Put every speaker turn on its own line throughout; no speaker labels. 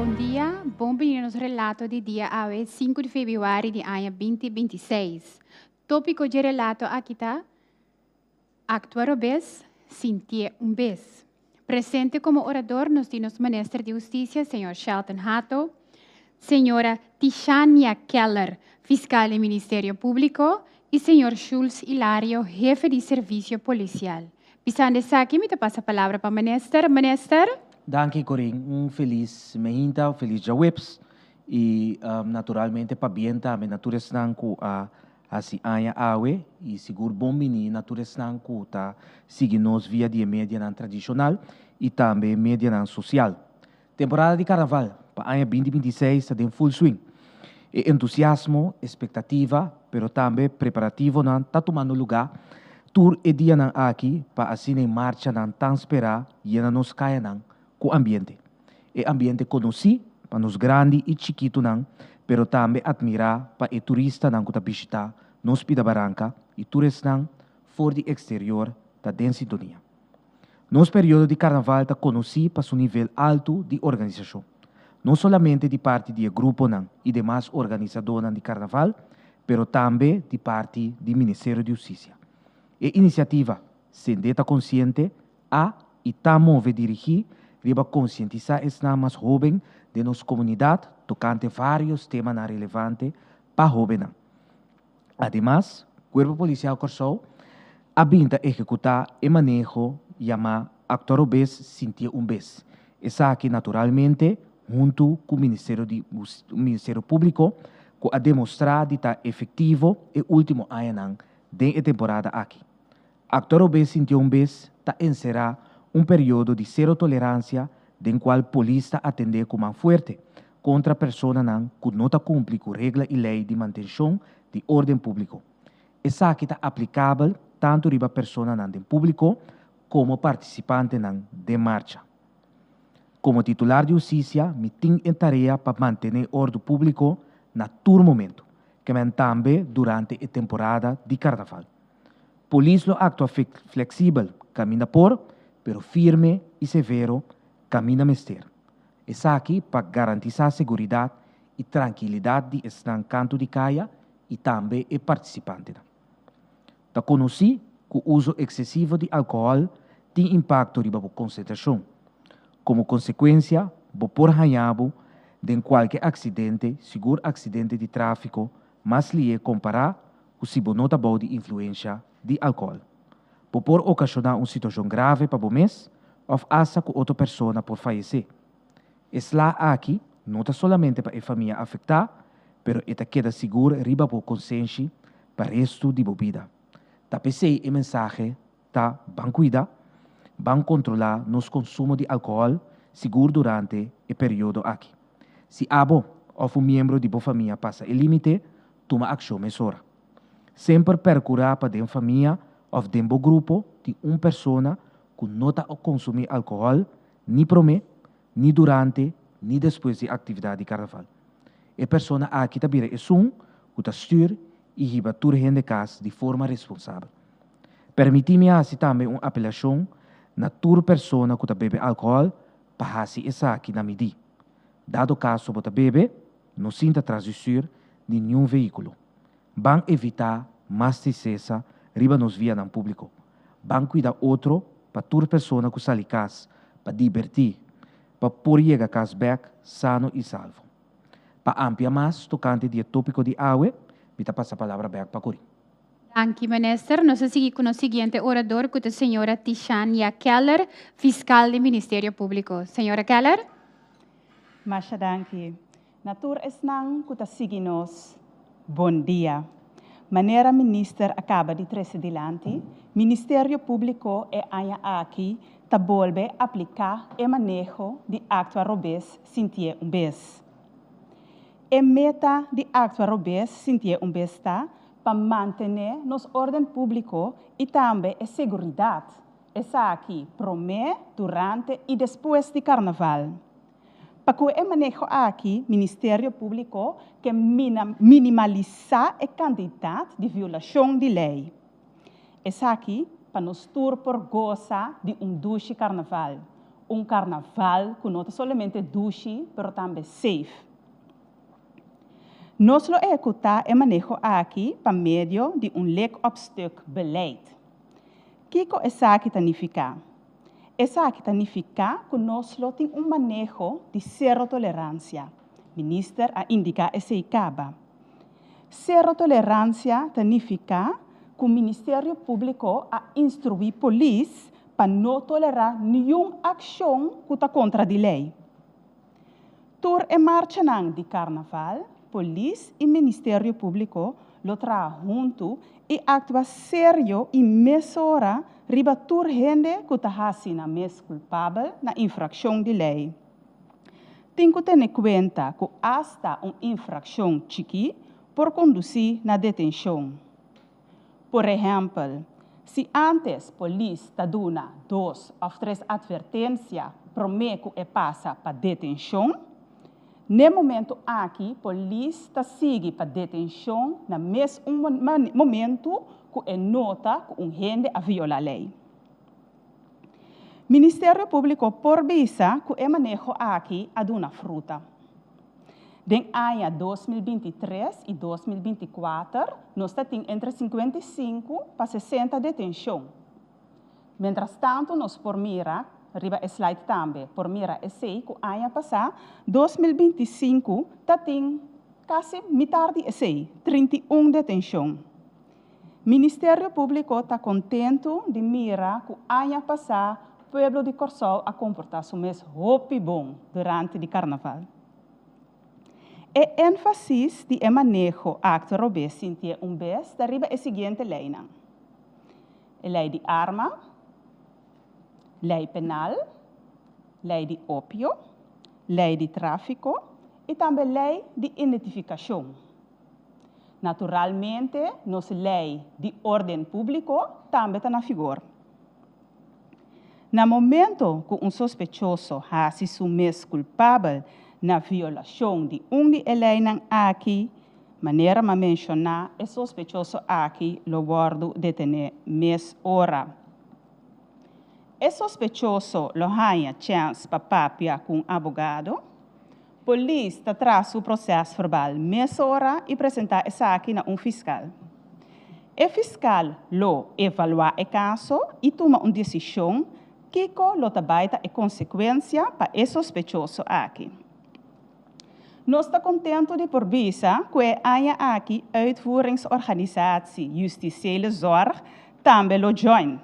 Bom dia, bem-vindo ao relato de dia 5 de fevereiro de ano 2026. Tópico de relato aqui está: actuar vez, sentir vez. Presente como orador nos temos ministro de Justiça, senhor Shelton Hatto, senhora Tishania Keller, fiscal do Ministério Público, e senhor Schultz Hilario, jefe de serviço policial. Pisando aqui, me passa a palavra para o ministro. Ministro?
Danke, Corinne. Feliz Mehinta, feliz Jaweps. E, naturalmente, para bem também, natureza não com a si anha awe, e seguro bom mini, natureza não com tá seguindo via de mídia não tradicional e também mídia não social. Temporada de carnaval, para anha 2026, está em full swing. E entusiasmo, expectativa, pero também preparativo não está tomando lugar. Tour e dia não aqui, para assim em marcha não tão esperar, e não nos caia não com o ambiente. E ambiente conheci, para nos grande e chiquito não, pero também admirar para o turista não que está visitar nos Pida Barranca e turista não fora de exterior da den sintonia. Nos período de carnaval está conheci para seu nível alto de organização. Não somente de parte do grupo não e demais organizadores de carnaval, pero também de parte do Ministério de Justiça. E iniciativa, sendeta consciente, e estamos a dirigir para conscientizar os mais jovens de nossa comunidade tocante vários temas relevantes para jovens. Ademais, o Corpo Policial Corsol habita executar e manejo chamado Actor Bes Sentir Bes. Essa aqui, naturalmente, junto com o Ministério Público, que a demonstrar de estar efetivo e último ano da temporada aqui. Actor Bes Sentir Bes está encerrar período de zero tolerância, em qual a polícia atende com mão forte contra pessoas que não cumprem com regra e lei de manutenção de ordem público. Essa aqui está aplicável tanto para pessoas do público como participantes de marcha. Como titular de justiça, me tenho em tarefa para manter ordem público na todo momento, que também durante a temporada de carnaval. Polícia atua flexível, caminha pero firme e severo, camina mester. Essa aqui para garantizar a segurança e tranquilidade de estancanto de caia e também o participante. Da conheci que o uso excessivo de álcool tem impacto sobre a concentração. Como consequência, vou por ranhabo de qualquer acidente, seguro acidente de tráfico, mas lhe é comparar com se bonota de influência de álcool. Por ocasionar uma situação grave para o mês, ou asa que outra pessoa por falecer. Lá aqui, não é somente para a família afetada, mas esta queda segura riba por consciência para o resto de vida. Pensei a mensagem, bem cuidar, bem controlar nosso consumo de álcool seguro durante o período aqui. Se abo ou um membro de boa família passa o limite, toma ação mesura. Sempre procurar para a família ou dentro do grupo de uma pessoa que não está a consumir álcool, nem promete, nem durante, nem depois da atividade de carnaval. A pessoa aqui também é que está styr e riba turhen de casa de forma responsável. Permite-me assim também uma apelação na toda pessoa que está bebe álcool para fazer essa aqui na medida. Dado caso que bebe, não sinta transistir de nenhum veículo. Vão evitar mais tristeza riba nos via no público. Vão cuidar outro para toda pessoa que está ali casa, para divertir, para por chegar a casa back sano e salvo. Para ampliar mais tocante do tópico de AUE, me passa a palavra back para Corinne.
Danke, minister. Nós seguimos com o seguinte orador, que é a senhora Tishania Keller, fiscal do Ministério Público. Senhora Keller?
Masha danke. Natur esnang kuta siginos. Bom dia. Maneira minister acaba de trazer adiante, Ministério Público é aqui tá volve aplicar e manejo de acto robês sentir bes. E meta de acto robês sentir bes está para manter nos ordem público e também a segurança. Essa aqui promete durante e depois de carnaval. Para que o manejo aqui, Ministério Público, que minimalizar a quantidade de violação de lei. Essa aqui, para nos tur por gozar de duche carnaval. carnaval que não somente duche, pero também safe. Nós lo executar e manejo aqui por meio de leque op stuk beleid. Kiko essa aqui significa? Essa aqui significa que nós temos manejo de zero tolerância. Minister a indicar esse acaba. Zero tolerância significa que o Ministério Público a instruir a polícia para não tolerar nenhuma ação que está contra a lei. Tur e marcha de carnaval, polícia e Ministério Público lo trabalham junto e atua sério e mesura riba tur gente que está sendo mais culpável na infração de lei. Tem que ter em conta que hasta uma infração chiqui por conduzir na detenção. Por exemplo, se antes a polícia está dando 2 ou 3 advertências para que passa para detenção, no momento aqui, a polícia está seguindo para detenção no mesmo momento que nota que um gente a viola a lei. O Ministério Público por visa que manejo aqui a uma fruta. Den ano 2023 e 2024, nós temos entre 55 para 60 detenções. Mientras tanto, nós por mira, riba slide também, por mira esse que ano passado, 2025, tem quase metade esse, 31 detenções. O Ministério Público está contente de mirar que ano passado, o povo de Corsol a comportar-se mais bom durante o carnaval. E ênfase de manejo acto robês sentia vez deriva a seguinte lei. A lei de arma, lei penal, lei de ópio, lei de tráfico e também lei de identificação. Naturalmente, nossa lei de ordem público também está na vigor. No momento que suspeitoso ha se sumes culpável na violação de de lei aqui, maneira de mencionar, é suspeitoso aqui lo guardo detener mês hora. É suspeitoso lo ganha chance para papia com advogado. Polícia traz o processo verbal mês hora e apresentar essa aqui na fiscal. O fiscal lo evalua o caso e toma uma decisão que lo tabaita e consequência para o suspeitoso aqui. Nós estamos contentes de por visa que a aqui uitvoeringsorganisatie Justitiële Zorg também lo join.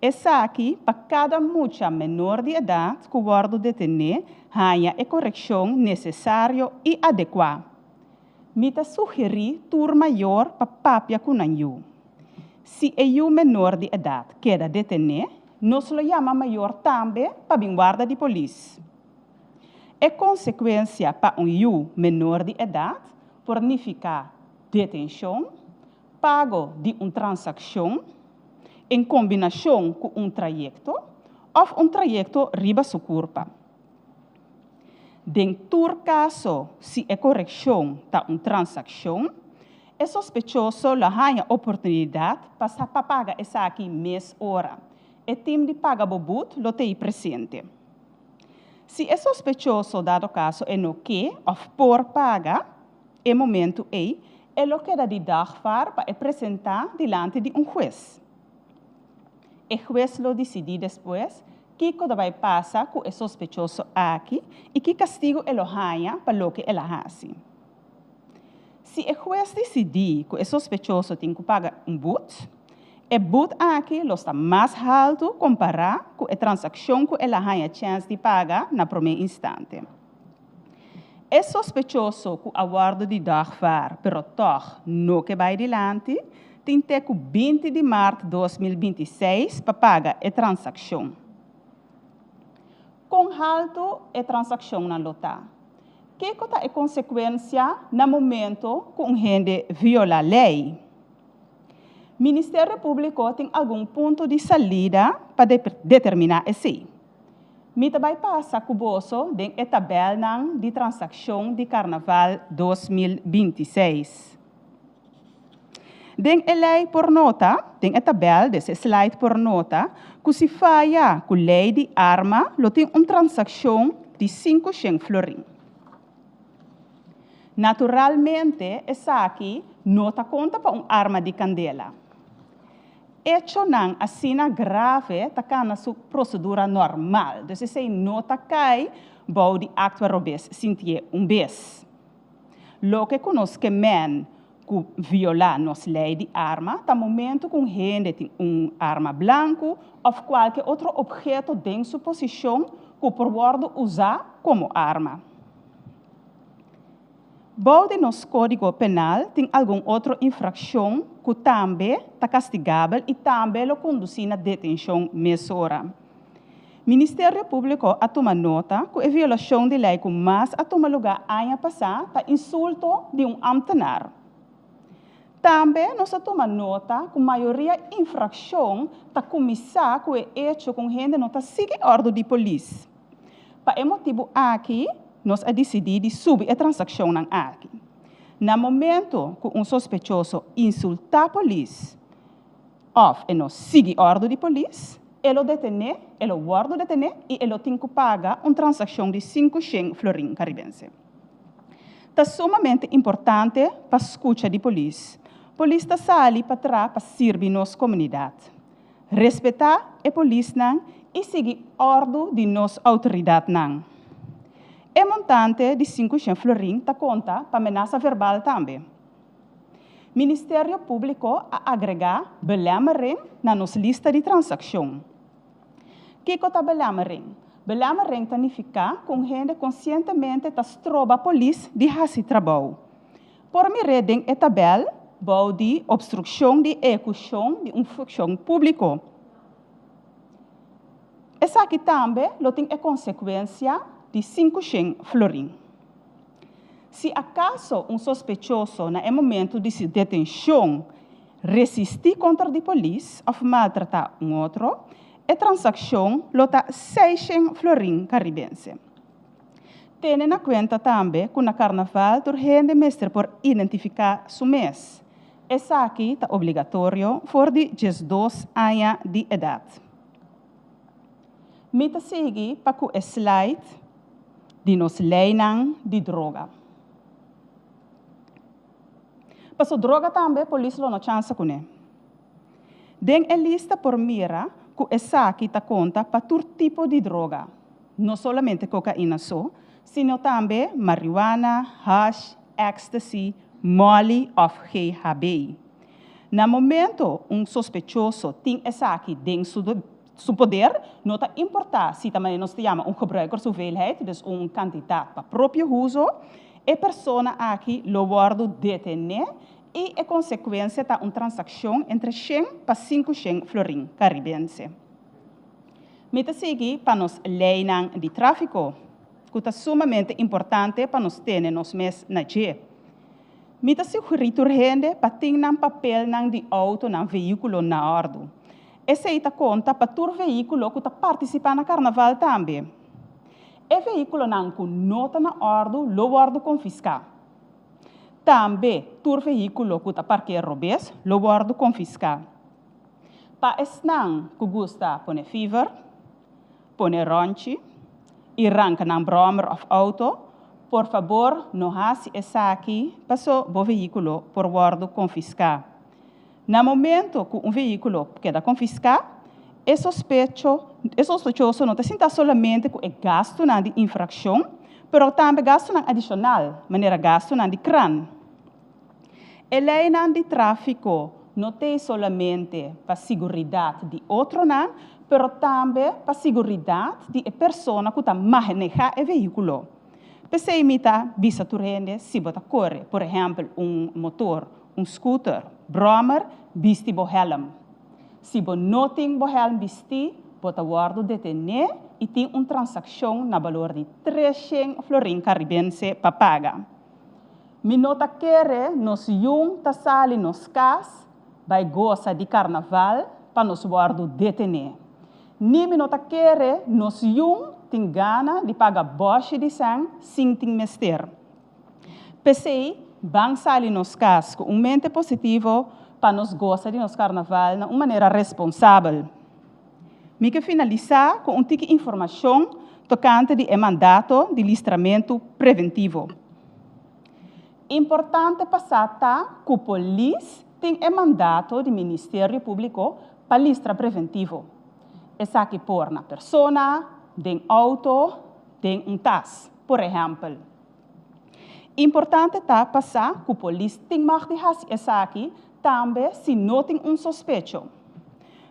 Essa aqui, para cada mucha menor de idade que wordt detenido, há a correção necessária e adequada. Mita sugerir tur maior para papia kunanyu. Se é menor de idade queda detenido, nós lo chama maior também para a guarda de polícia. É consequência para menor de idade, significa detenção, pago de transação, em combinação com trajeto, ou trajeto riba sua culpa. Dentro caso, se é correção da transação, é suspeitoso la ganha oportunidade para pagar essa aqui mês hora. E time de paga bobut lo tem presente. Se é suspeitoso dado caso é no que ou por paga, é momento é lo que dá de dagvaar para apresentar diante de juez. O juez lo decide depois que vai passar com o suspeitoso aqui e que castigo ele ganha para lo que ele faz. Se o juez decidir que o suspeitoso tem que pagar but, o but aqui está mais alto comparado com a transação que ele ganha chance de pagar na primeira instante. É suspeitoso que o aguardo de dagvaar, pero toch não que vai adiante, tem que 20 de março de 2026 para pagar a transação. Com alto a transação na lota, que é a consequência no momento que um gente viola a lei? O Ministério Público tem algum ponto de saída para determinar esse. Mita vai passar com o bolso de tabela de transação de Carnaval 2026. Den a lei por nota, den a tabela desse slide por nota, que se falha com lei de arma, lo tem transação de 500 florim. Naturalmente, essa aqui não está conta para arma de candela. Hecho não assina grave, está na sua procedura normal. Então, se não está cai, pode actuar robês, sentir vez. Lo que conosco que men que violar nossa lei de arma, tá momento com gente tem arma branco ou qualquer outro objeto dentro sua posição que pode usar como arma. Bode nosso Código Penal tem alguma outra infração que também está castigável e também lo conduz na detenção mesura. Ministério Público a tomar nota que a violação de lei que mais a tomar lugar ano passado está insulto de ambtenaar. Também nós tomamos nota que a maioria infração está começar com o hecho com gente não está seguindo a ordem de polícia. Para esse motivo aqui, nós decidimos subir a transação aqui. No momento que suspeitoso insulta a polícia, ou não segue a ordem de polícia, ele detém, ele guarda detém e ele tem que pagar uma transação de 500 florim caribense. É sumamente importante para a escuta de polícia. A polícia está ali para trás para servir nossa comunidade. Respeitar a polícia e seguir a ordem de nossa autoridade. O montante de 500 florim está conta para ameaça verbal também. Ministério Público a agregar belemmering na nossa lista de transação. O que é belemmering? Belemmering significa que gente conscientemente está troba a polícia de fazer trabalho. Por me redem a tabela, de obstrução de execução de função pública. Essa aqui também tem a consequência de 500 florim. Se acaso suspeitoso, no momento de detenção, resistir contra a polícia ou maltratar outro, a transação lota 600 florim caribense. Tendo na conta também que na carnaval, a gente mestre por identificar seu mês. Essa aqui está obrigatório for de 12 anos de idade. Mita seguir para o slide de nossa lei de droga. Para a droga também, a polícia não tem chance com ele. Den a lista por mira que essa aqui está conta para todo tipo de droga. Não somente cocaína só, sino também marihuana, hash, ecstasy, molly ou GHB. No momento suspeitoso tem essa aqui dentro do poder, não está importar se também nós chamamos gebruiker hoeveelheid, dus quantidade para próprio uso, a pessoa aqui lo guarda detene e a consequência está uma transação entre 100 para 500 florim caribense. Mita seguir para nos lei de tráfico, que é sumamente importante para nós ter nos mês na G. Mita sugerir gente para ter um papel de auto, veículo na ordem. Essa aí conta para todo veículo que está participando no carnaval também. E veículo não está na ordem, lo guarda confiscar. Também, todo veículo que está parqueado robês, lo guarda confiscar. Para esnan que gosta pone fever, pone ronchi, e arranca na brommer of auto, por favor, não haja essa aqui, passou o veículo por guarda confiscar. No momento que veículo queda confiscado, é sospechoso não está somente com o gasto de infração, mas também gasto adicional, maneira gasto de CRAN. A lei de tráfico não tem somente para a segurança de outro, mas também para a segurança de pessoa que está manejando o veículo. Pensei imita visa turende se bota corre, por exemplo, motor, scooter, brommer, viste bo helm. Se bo não tem bo helm viste, bota guarda detene e tem uma transação na valor de 300 florim caribense para pagar. Me nota querer nos yung tasali nos cas, vai goza de carnaval para nos guarda detene. Ni me nota querer nos yung tem gana de pagar boche de sang sem tem mester. Pensei, bang sali nos cas com mente positivo para nos gozar de nos carnaval de uma maneira responsável. me que finalizar com tique informação tocante de mandato de listramento preventivo. Importante passar que a polícia tem mandato do Ministério Público para listra preventivo. Essa aqui por na persona, de auto, de tas, por exemplo. Importante passar que a polícia tem mais de fazer essa aqui também se não tem suspeito.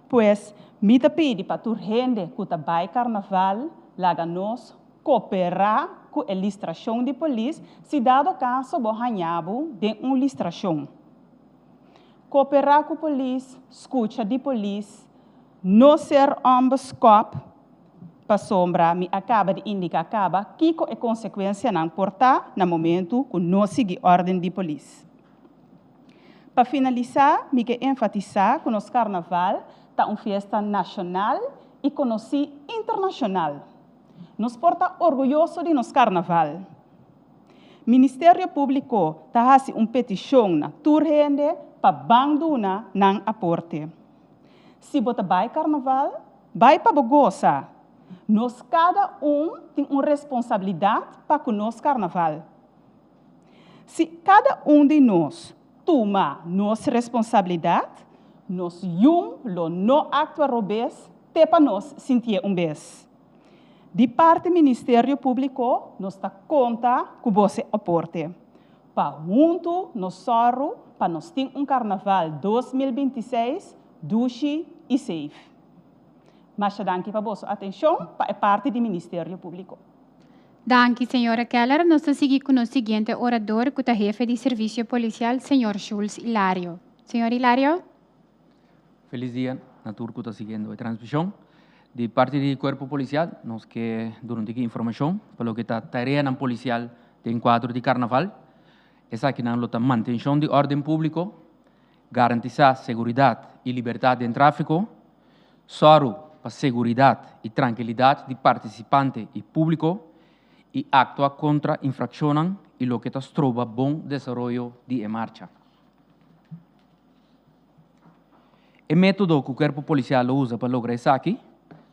Pois, me pede para tu gente que está vai carnaval, laga nós cooperar com a listração de polícia, se dado caso borranhabo de listração. Cooperar com a polícia, escuta de polícia, não ser ambos-cop, para sombra, me acaba de indicar que a consequência não portar no momento que não sigue ordem de polícia. Para finalizar, me quero enfatizar que o nosso carnaval está uma festa nacional e conhecida internacional. Nos porta orgulhoso de nosso carnaval. O Ministério Público está fazendo uma petição na turrende para banduna não aporte. Se você vai carnaval, vai para Bogosa. Nós cada tem uma responsabilidade para o nosso carnaval. Se cada de nós toma nossa responsabilidade, nós não actuar robês, até para nós sentir vez. De parte do Ministério Público, nós está conta que você aporte. Para junto, nós sorro, para nós ter carnaval 2026, duche e safe. Mas danke para vossa atenção, para parte do Ministério Público.
Danke, senhora Keller. Nós seguimos com o seguinte orador, que é o jefe de serviço policial, senhor Schulz Hilario. Senhor Hilario.
Feliz dia, na turco está seguindo a transmissão. De parte do corpo policial, nós que durante a informação, pelo que está tarefa policial de enquadro de carnaval, essa aqui não é manutenção de ordem público, garantizar segurança e liberdade em tráfico, soro para segurança e tranquilidade de participante e público, e actuar contra infrações e lo que está trova bom desenvolvimento de marcha. O método que o corpo policial usa para lograr isso aqui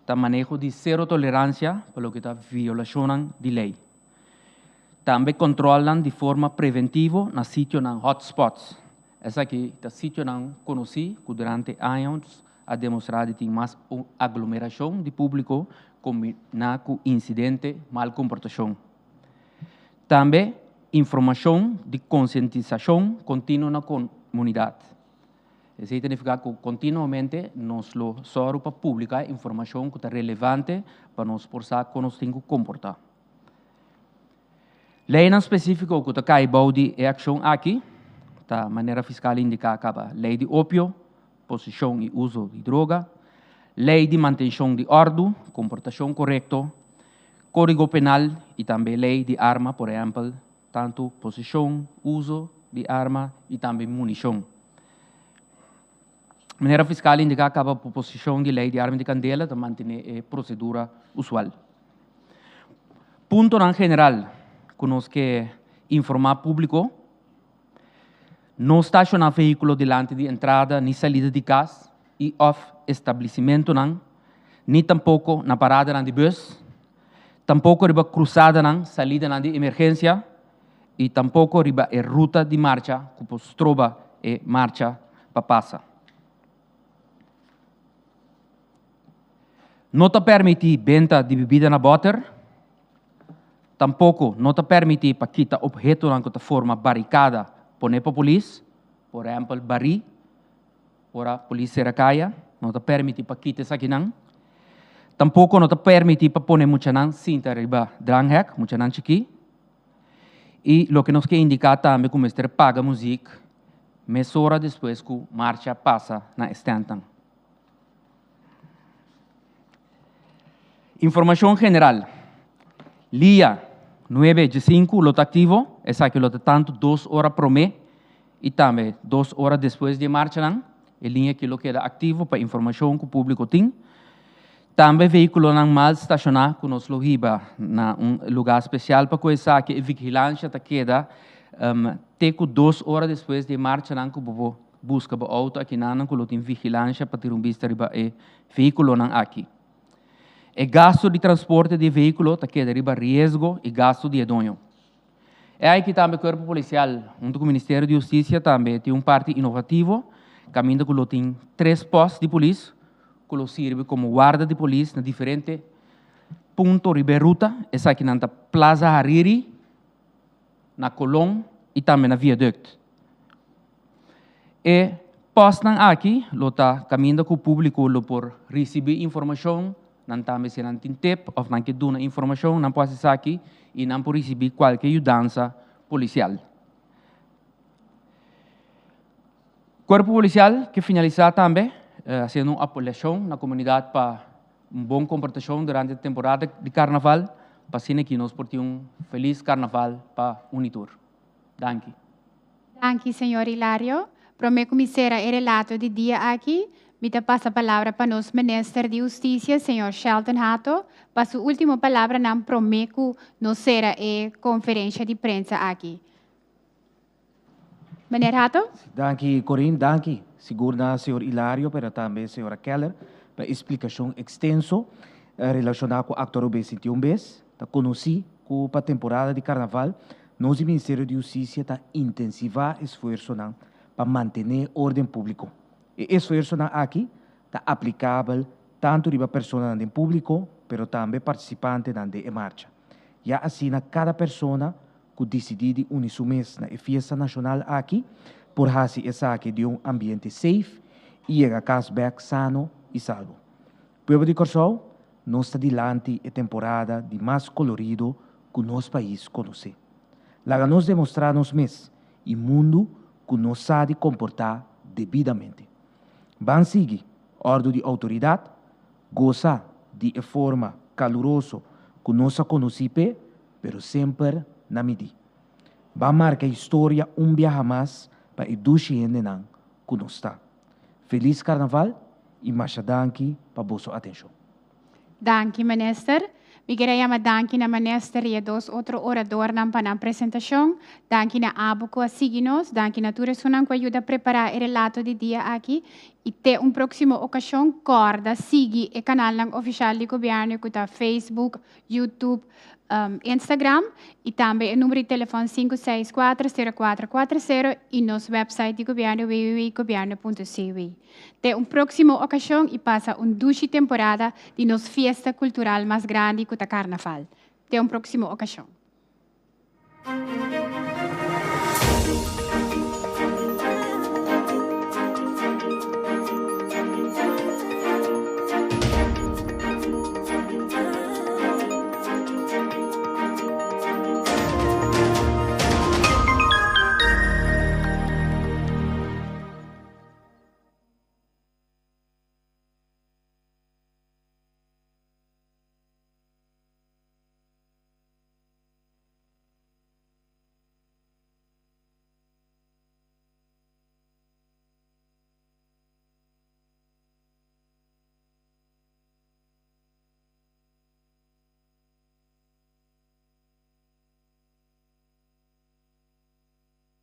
é o manejo de zero tolerância para o que está violação de lei. Também controlam de forma preventiva na sítios em hotspots. Essa aqui é o sítio não conhecido que durante anos ha demonstrado que tem mais aglomeração de público combinado com incidente mal comportação. Também informação de conscientização contínua na comunidade. Isso significa que continuamente nós só para publicar informação que é relevante para nós forçar como nós temos que comportar. Lei específica que está caibau de ação aqui, da maneira fiscal indica acaba lei de ópio, possessão e uso de droga, lei de manutenção de ordem, comportação correto, código penal e também lei de arma, por exemplo, tanto possessão, uso de arma e também munição. Maneira fiscal indica acaba a proposição de lei de arma de candela de manter a procedura usual. Ponto em geral, que nós que informar público, não estacionar veículo delante de entrada nem saída de casa e off estabelecimento não, nem tampouco na parada de bus, tampouco riba cruzada não, saída de emergência e tampouco riba a ruta de marcha que pos troba e marcha para passar. Não te permite venda de bebida na water, tampouco não te permite para quitar objeto de forma barricada por a polícia, por exemplo, barri, por a polícia racaia, não te permite para quitar isso aqui não. Tampouco não te permite para pôr muita não cinta riba dranghek, muita não chiqui. E o que nos quer indicar também como este paga música, meia hora depois que a marcha passa na estantan. Informação geral. Lia 9 de 5, lote ativo, essa aqui lote tanto 2 horas por mês e também 2 horas depois de marcha, não? A linha que queda ativo para informação que o público tem. Também veículo não mal estacionado, que nós logiba na lugar especial para coisa que a vigilância queda teco 2 horas depois de marcha, não? Que busca o auto aqui não, que tem vigilância para ter vista riba e veículo não aqui. E gasto de transporte de veículo ta queda riba risco e gasto de edonho. É aí que também o Corpo Policial, junto com o Ministério de Justiça, também tem parte inovativo, caminho que tem 3 postos de polícia, que serve como guarda de polícia na diferentes pontos de ruta, essa aqui na Plaza Hariri, na Colón e também na Viaduct. E postam aqui, lota caminho com o público por receber informação, não também se não tem tempo, ou não que dona informação, não pode ser aqui e não pode receber qualquer ajuda policial. Corpo Policial que finalizar também, fazendo uma apelação na comunidade para bom comportação durante a temporada de Carnaval, para que nós portemos feliz Carnaval para Unitur. Danke.
Danke, senhor Hilário. Prometo me ser o relato de dia aqui. Me passa a palavra para nosso ministro de Justiça, senhor Shelton Hato. Para sua última palavra, não prometo não ser a conferência de prensa aqui. Meneer Hato?
Danke, Corinne, danke. Seguro na senhor Hilário, pero também senhora Keller, para explicação extenso relacionada com o actor B21B. Conheci que para a temporada de Carnaval, nosso Ministério de Justiça está intensiva esforço para manter ordem público. E esforço aqui está aplicável tanto para pessoas no público, pero também participantes da marcha. E assim, cada pessoa que decide unir seu mês na festa nacional aqui, por fazer essa aqui de ambiente safe e a cashback sano e salvo. Povo de Corsol, nós está diante a temporada de mais colorido que o nosso país conhece. Lá nós demonstrar nos mês e mundo que nós sabe comportar devidamente. Vão seguir ordem de autoridade, gozar de forma calorosa que nós conhecemos, pero sempre na medida. Vão marcar a história viagem mais para eduzir gente que nós está. Feliz Carnaval e mais danke para a vossa atenção.
Danke, minister. Me queria danke na minister e dos outros oradores para a apresentação. Danke na Abuco a seguir-nos. Danke na Turesunan que ajuda a preparar o relato de dia aqui. E ter próxima ocasião, corda, siga o canal oficial do governo que está Facebook, YouTube, Instagram e também o número de telefone 564-0440 e nosso website do governo www.governo.cw. Até próxima ocasião e passa duche temporada de nossa festa cultural mais grande que o Carnaval. Até próxima ocasião.